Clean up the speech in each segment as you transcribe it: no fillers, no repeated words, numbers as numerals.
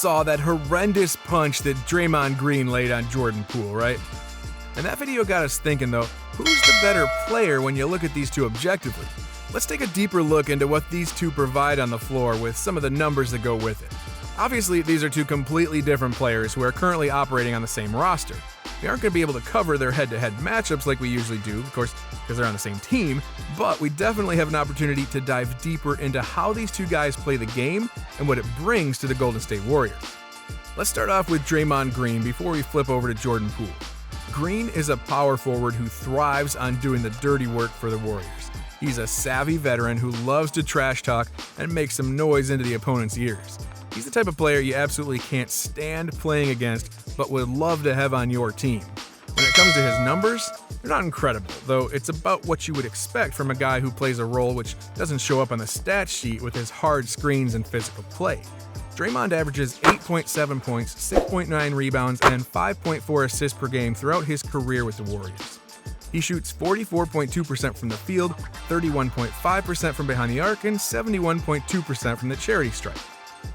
saw that horrendous punch that Draymond Green laid on Jordan Poole, right? And that video got us thinking though, who's the better player when you look at these two objectively? Let's take a deeper look into what these two provide on the floor with some of the numbers that go with it. Obviously, these are two completely different players who are currently operating on the same roster. We aren't going to be able to cover their head-to-head matchups like we usually do, of course, because they're on the same team, but we definitely have an opportunity to dive deeper into how these two guys play the game and what it brings to the Golden State Warriors. Let's start off with Draymond Green before we flip over to Jordan Poole. Green is a power forward who thrives on doing the dirty work for the Warriors. He's a savvy veteran who loves to trash talk and make some noise into the opponent's ears. He's the type of player you absolutely can't stand playing against, but would love to have on your team. When it comes to his numbers, they're not incredible, though it's about what you would expect from a guy who plays a role which doesn't show up on the stat sheet with his hard screens and physical play. Draymond averages 8.7 points, 6.9 rebounds, and 5.4 assists per game throughout his career with the Warriors. He shoots 44.2% from the field, 31.5% from behind the arc, and 71.2% from the charity stripe.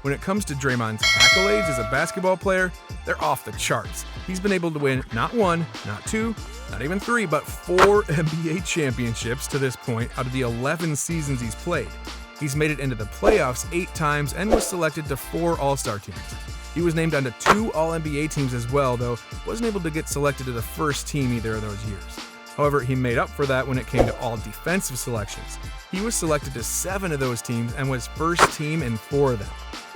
When it comes to Draymond's accolades as a basketball player, they're off the charts. He's been able to win not one, not two, not even three, but 4 NBA championships to this point out of the 11 seasons he's played. He's made it into the playoffs 8 times and was selected to 4 All-Star teams. He was named onto 2 All-NBA teams as well, though wasn't able to get selected to the first team either of those years. However, he made up for that when it came to all defensive selections. He was selected to 7 of those teams and was first team in 4 of them.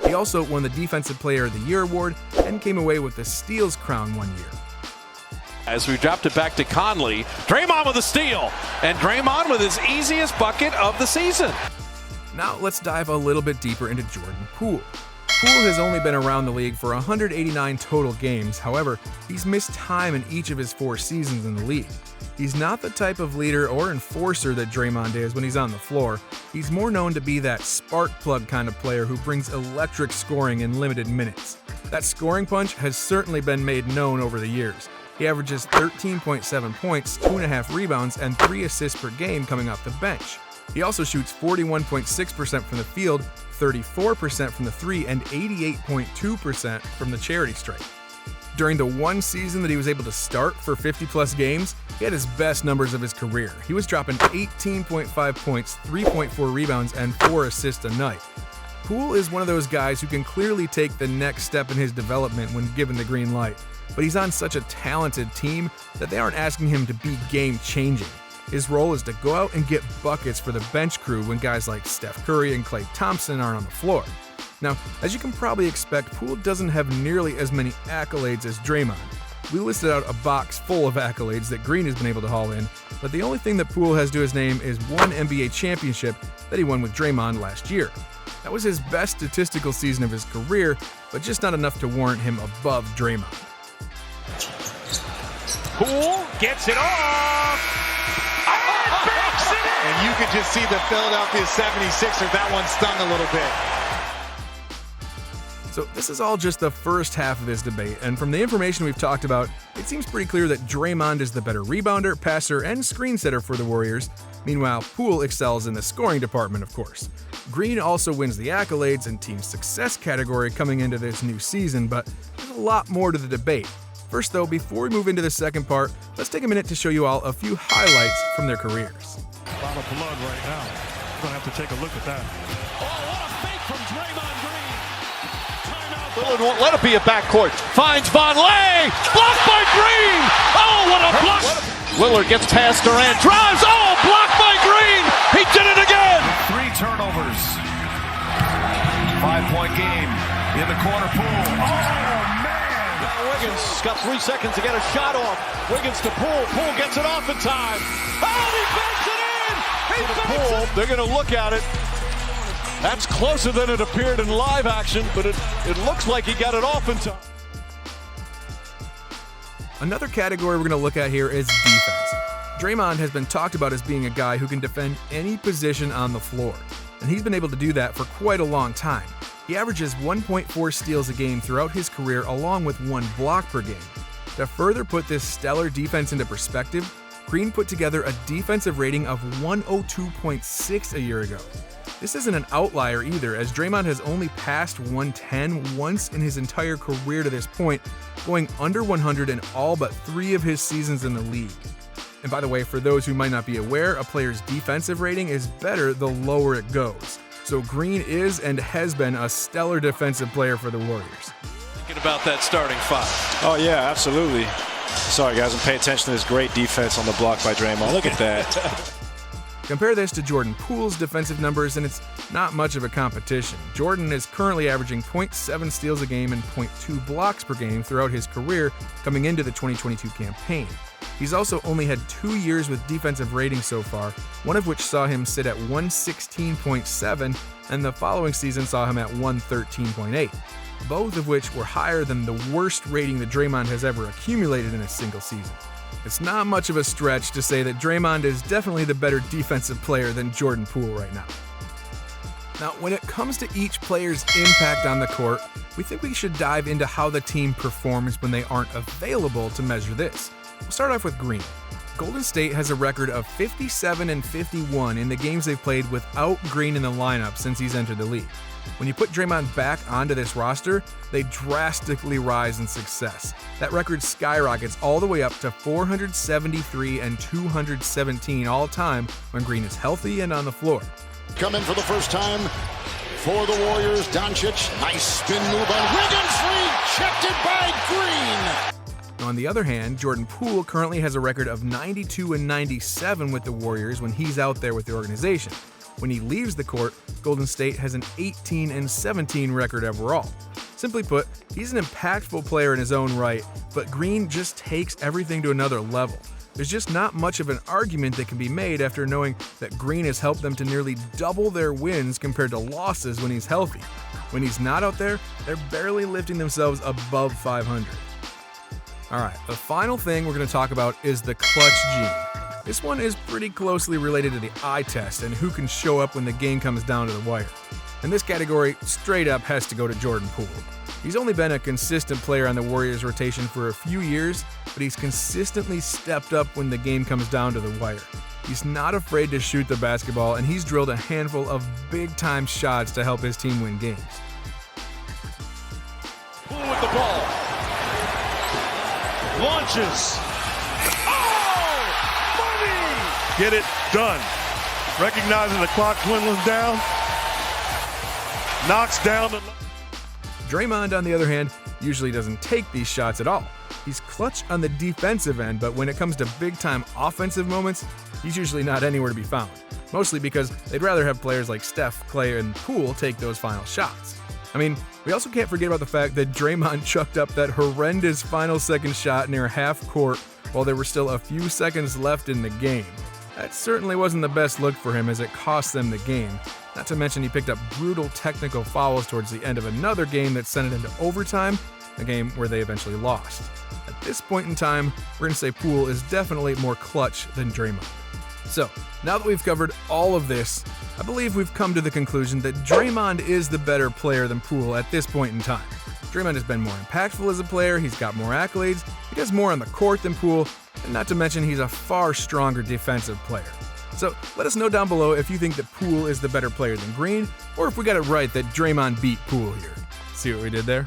He also won the Defensive Player of the Year award and came away with the Steals crown one year. As we dropped it back to Conley, Draymond with a steal, and Draymond with his easiest bucket of the season. Now let's dive a little bit deeper into Jordan Poole. Poole has only been around the league for 189 total games, however, he's missed time in each of his 4 seasons in the league. He's not the type of leader or enforcer that Draymond is when he's on the floor. He's more known to be that spark plug kind of player who brings electric scoring in limited minutes. That scoring punch has certainly been made known over the years. He averages 13.7 points, 2.5 rebounds, and 3 assists per game coming off the bench. He also shoots 41.6% from the field, 34% from the 3, and 88.2% from the charity stripe. During the one season that he was able to start for 50-plus games, he had his best numbers of his career. He was dropping 18.5 points, 3.4 rebounds, and 4 assists a night. Poole is one of those guys who can clearly take the next step in his development when given the green light, but he's on such a talented team that they aren't asking him to be game-changing. His role is to go out and get buckets for the bench crew when guys like Steph Curry and Klay Thompson aren't on the floor. Now, as you can probably expect, Poole doesn't have nearly as many accolades as Draymond. We listed out a box full of accolades that Green has been able to haul in, but the only thing that Poole has to his name is one NBA championship that he won with Draymond last year. That was his best statistical season of his career, but just not enough to warrant him above Draymond. Poole gets it off! And banks it in! And you could just see the Philadelphia 76ers, that one stung a little bit. So this is all just the first half of this debate, and from the information we've talked about, it seems pretty clear that Draymond is the better rebounder, passer, and screen setter for the Warriors. Meanwhile, Poole excels in the scoring department, of course. Green also wins the accolades and team success category coming into this new season, but there's a lot more to the debate. First though, before we move into the second part, let's take a minute to show you all a few highlights from their careers. A lot of blood right now. We're going to have to take a look at that. Oh, what a fake from Draymond Green! Lillard won't let it be a backcourt. Finds Vonleh! Blocked by Green! Oh, what a block! Lillard gets past Durant. Drives! Oh, blocked by Green! He did it again! 3 turnovers. 5-point game in the corner. Poole. Oh, man! Wiggins got 3 seconds to get a shot off. Wiggins to Poole. Poole gets it off in time. Oh, he banks it in! He banks Poole, it! they're going to look at it. That's closer than it appeared in live action, but it looks like he got it off in time. Another category we're going to look at here is defense. Draymond has been talked about as being a guy who can defend any position on the floor, and he's been able to do that for quite a long time. He averages 1.4 steals a game throughout his career, along with 1 block per game. To further put this stellar defense into perspective, Green put together a defensive rating of 102.6 a year ago. This isn't an outlier either, as Draymond has only passed 110 once in his entire career to this point, going under 100 in all but 3 of his seasons in the league. And by the way, for those who might not be aware, a player's defensive rating is better the lower it goes. So Green is and has been a stellar defensive player for the Warriors. Thinking about that starting 5. Oh, yeah, absolutely. Sorry, guys, I'm paying attention to this great defense on the block by Draymond. Look at that. Compare this to Jordan Poole's defensive numbers, and it's not much of a competition. Jordan is currently averaging 0.7 steals a game and 0.2 blocks per game throughout his career coming into the 2022 campaign. He's also only had 2 years with defensive ratings so far, one of which saw him sit at 116.7, and the following season saw him at 113.8, both of which were higher than the worst rating that Draymond has ever accumulated in a single season. It's not much of a stretch to say that Draymond is definitely the better defensive player than Jordan Poole right now. Now, when it comes to each player's impact on the court, we think we should dive into how the team performs when they aren't available to measure this. We'll start off with Green. Golden State has a record of 57-51 in the games they've played without Green in the lineup since he's entered the league. When you put Draymond back onto this roster, they drastically rise in success. That record skyrockets all the way up to 473 and 217 all time when Green is healthy and on the floor. Coming for the first time for the Warriors, Doncic, nice spin move on Wiggins, rejected by Green. On the other hand, Jordan Poole currently has a record of 92-97 with the Warriors when he's out there with the organization. When he leaves the court, Golden State has an 18-17 record overall. Simply put, he's an impactful player in his own right, but Green just takes everything to another level. There's just not much of an argument that can be made after knowing that Green has helped them to nearly double their wins compared to losses when he's healthy. When he's not out there, they're barely lifting themselves above 500. Alright, the final thing we're going to talk about is the clutch gene. This one is pretty closely related to the eye test and who can show up when the game comes down to the wire. And this category straight up has to go to Jordan Poole. He's only been a consistent player on the Warriors rotation for a few years, but he's consistently stepped up when the game comes down to the wire. He's not afraid to shoot the basketball, and he's drilled a handful of big-time shots to help his team win games. Poole with the ball. Launches. Get it done. Recognizing the clock dwindling down. Knocks down the... Draymond, on the other hand, usually doesn't take these shots at all. He's clutch on the defensive end, but when it comes to big-time offensive moments, he's usually not anywhere to be found. Mostly because they'd rather have players like Steph, Clay, and Poole take those final shots. I mean, we also can't forget about the fact that Draymond chucked up that horrendous final second shot near half court while there were still a few seconds left in the game. That certainly wasn't the best look for him as it cost them the game. Not to mention he picked up brutal technical fouls towards the end of another game that sent it into overtime, a game where they eventually lost. At this point in time, we're going to say Poole is definitely more clutch than Draymond. So, now that we've covered all of this, I believe we've come to the conclusion that Draymond is the better player than Poole at this point in time. Draymond has been more impactful as a player, he's got more accolades, he does more on the court than Poole, and not to mention he's a far stronger defensive player. So let us know down below if you think that Poole is the better player than Green, or if we got it right that Draymond beat Poole here. See what we did there?